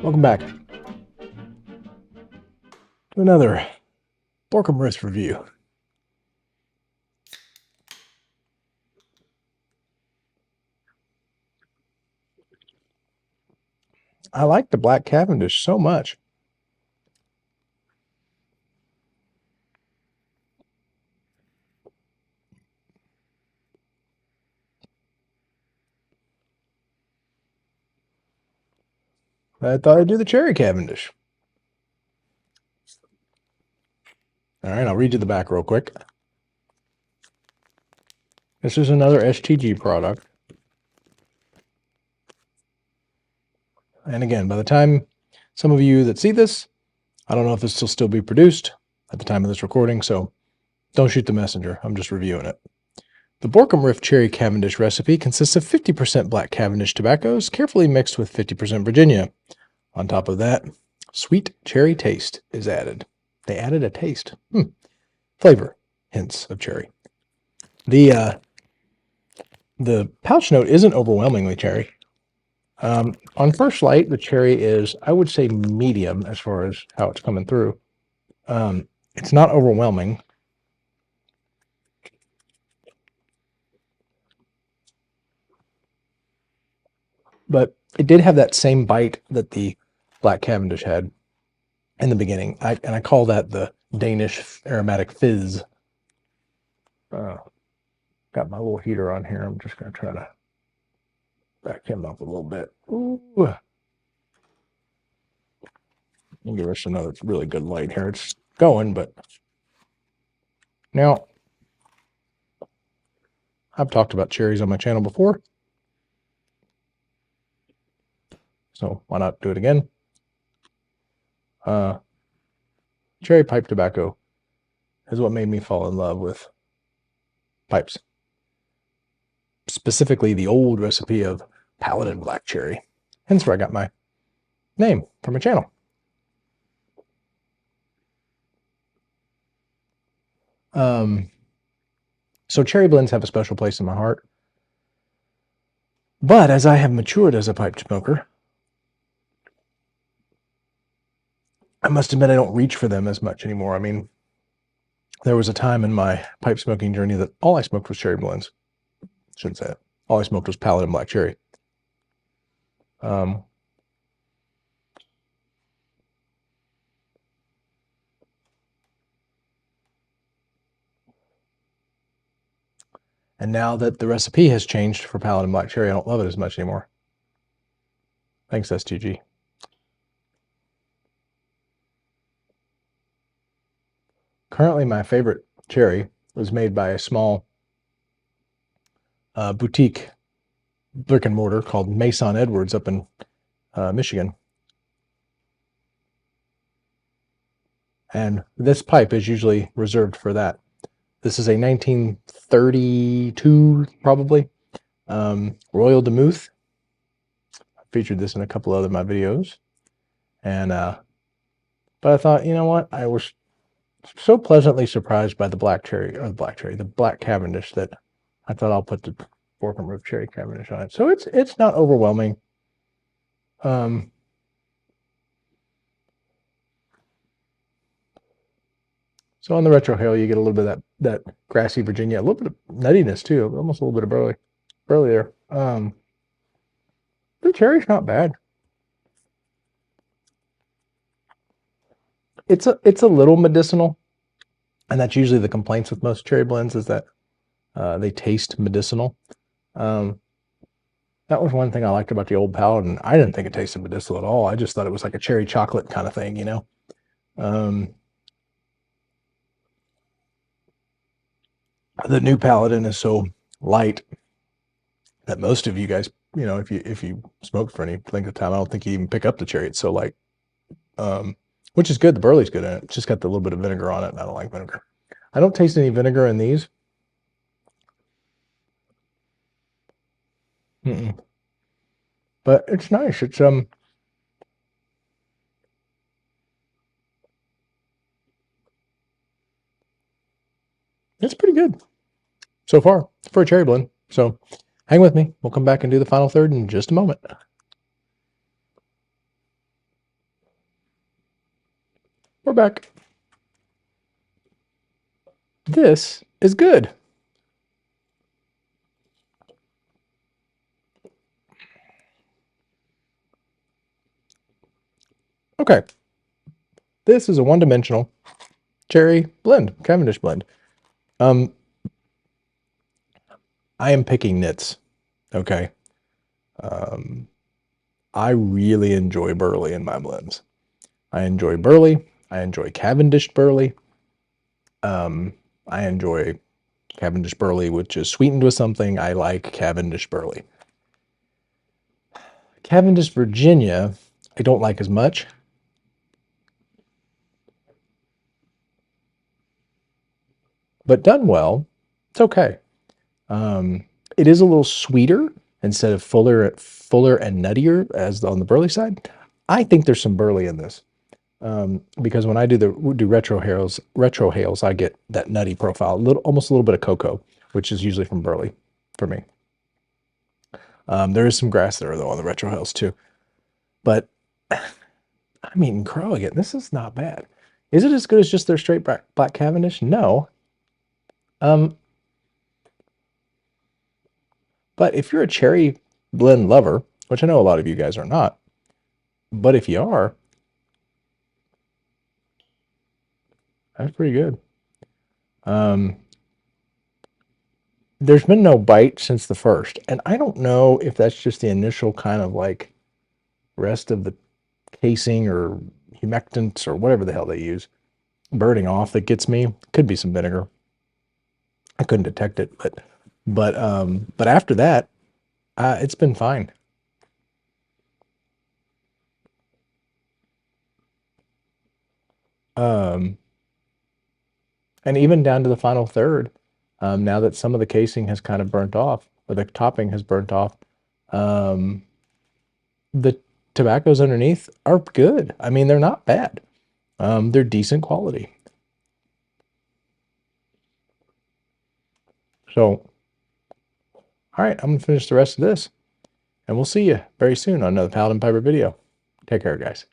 Welcome back to another Borkum Riff review. I like the black Cavendish so much. I thought I'd do the cherry Cavendish. All right, I'll read you the back real quick. This is another STG product. And again, by the time some of you that see this, I don't know if this will still be produced at the time of this recording, so don't shoot the messenger. I'm just reviewing it. The Borkum Riff Cherry Cavendish recipe consists of 50% black Cavendish tobaccos, carefully mixed with 50% Virginia. On top of that, sweet cherry taste is added. They added a taste. Flavor, hints of cherry. The pouch note isn't overwhelmingly cherry. On first light, the cherry is, I would say, medium as far as how it's coming through. It's not overwhelming. But it did have that same bite that the black Cavendish had in the beginning. I call that the Danish aromatic fizz. Got my little heater on here. I'm just going to try to back him up a little bit. Ooh. I'll give us another really good light here. It's going, but now I've talked about cherries on my channel before, so why not do it again? Cherry pipe tobacco is what made me fall in love with pipes. Specifically the old recipe of Paladin black cherry. Hence where I got my name for my channel. So cherry blends have a special place in my heart. But as I have matured as a pipe smoker, I must admit I don't reach for them as much anymore. I mean, there was a time in my pipe smoking journey that all I smoked was cherry blends. Shouldn't say it. All I smoked was Paladin black cherry. And now that the recipe has changed for Paladin black cherry, I don't love it as much anymore. Thanks, STG. Currently, my favorite cherry was made by a small boutique brick and mortar called Mason Edwards up in Michigan. And this pipe is usually reserved for that. This is a 1932, probably, Royal Demuth. I featured this in a couple other of my videos. And, but I thought, you know what? I was so pleasantly surprised by the black Cavendish that I thought I'll put the Borkum Riff Cherry Cavendish on it. So it's not overwhelming. So on the retrohale, you get a little bit of that grassy Virginia, a little bit of nuttiness too, almost a little bit of burley there. The cherry's not bad. It's a little medicinal, and that's usually the complaints with most cherry blends is that they taste medicinal. That was one thing I liked about the old Paladin. I didn't think it tasted medicinal at all. I just thought it was like a cherry chocolate kind of thing, you know. The new Paladin is so light that most of you guys, you know, if you smoke for any length of time, I don't think you even pick up the cherry. It's so light, which is good. The burley's good in it. It's just got the little bit of vinegar on it, and I don't like vinegar. I don't taste any vinegar in these. But it's nice. It's pretty good so far for a cherry blend. So hang with me. We'll come back and do the final third in just a moment. We're back. This is good. Okay. This is a one-dimensional cherry blend, Cavendish blend. I am picking nits. Okay. I really enjoy burley in my blends. I enjoy burley. I enjoy Cavendish burley. I enjoy Cavendish burley, which is sweetened with something. I like Cavendish burley. Cavendish Virginia, I don't like as much. But done well, it's okay. It is a little sweeter instead of fuller and nuttier as on the burley side. I think there's some burley in this. Because when I do retro hails, I get that nutty profile, almost a little bit of cocoa, which is usually from burley for me. There is some grass there though on the retro hails too, but I'm eating crow again. This is not bad. Is it as good as just their straight black Cavendish? No. But if you're a cherry blend lover, which I know a lot of you guys are not, but if you are, that's pretty good. There's been no bite since the first, and I don't know if that's just the initial kind of like rest of the casing or humectants or whatever the hell they use burning off that gets me. Could be some vinegar. I couldn't detect it, but after that, it's been fine. And even down to the final third, now that some of the casing has kind of burnt off, or the topping has burnt off, the tobaccos underneath are good. I mean, they're not bad. They're decent quality. So, all right, I'm going to finish the rest of this, and we'll see you very soon on another Paladin Piper video. Take care, guys.